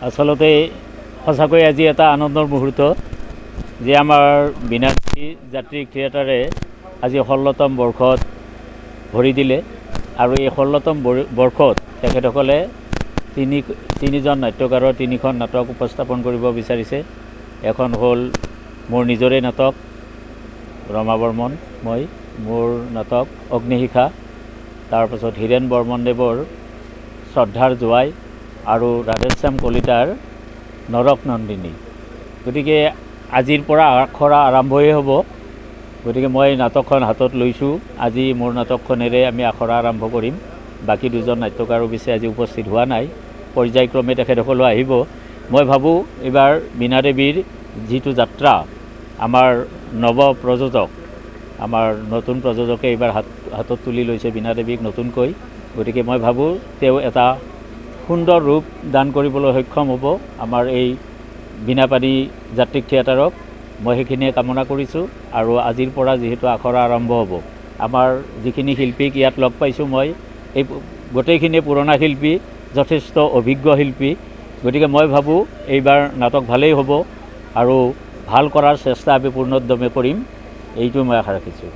আচলতে সঁচাকৈ আজি এটা আনন্দৰ মুহূৰ্ত যে আমাৰ বীণাপাণি যাত্ৰী থিয়েটাৰে আজি 16তম বৰ্ষত ভৰি দিলে আৰু এই 16তম বৰ্ষত তেখেতসকলে তিনিজন নাট্যকাৰৰ 3খন নাটক উপস্থাপন কৰিব বিচাৰিছে। এখন হ'ল মোৰ নিজৰে নাটক ৰমা বৰ্মন মোৰ নাটক অগ্নিশিখা, তাৰপাছত হীৰেণ বৰ্মনদেৱৰ শ্ৰদ্ধাৰ জোৱাই আৰু ৰাধেশ্যাম কলিতাৰ নৰক নন্দিনী। গতিকে আজিৰ পৰা আখৰা আৰম্ভই হ'ব। গতিকে মই নাটকখন হাতত লৈছোঁ। আজি মোৰ নাটকখনেৰে আমি আখৰা আৰম্ভ কৰিম। বাকী দুজন নাট্যকাৰ অৱশ্যে আজি উপস্থিত হোৱা নাই, পৰ্যায়ক্ৰমে তেখেতসকলো আহিব। মই ভাবোঁ এইবাৰ বীণাদেৱীৰ যিটো যাত্ৰা, আমাৰ নৱ প্ৰযোজক, আমাৰ নতুন প্ৰযোজকে এইবাৰ হাতত তুলি লৈছে বীণাদেৱীক নতুনকৈ। গতিকে মই ভাবোঁ তেওঁ এটা সুন্দৰ ৰূপ দান কৰিবলৈ সক্ষম হ'ব আমাৰ এই বীণাপাণি যাত্ৰী থিয়েটাৰক। মই সেইখিনিয়ে কামনা কৰিছোঁ। আৰু আজিৰ পৰা যিহেতু আখৰা আৰম্ভ হ'ব, আমাৰ যিখিনি শিল্পীক ইয়াত লগ পাইছোঁ মই, এই গোটেইখিনি পুৰণা শিল্পী, যথেষ্ট অভিজ্ঞ শিল্পী। গতিকে মই ভাবোঁ এইবাৰ নাটক ভালেই হ'ব আৰু ভাল কৰাৰ চেষ্টা আমি পূৰ্ণোদ্যমে কৰিম, এইটো মই আশা ৰাখিছোঁ।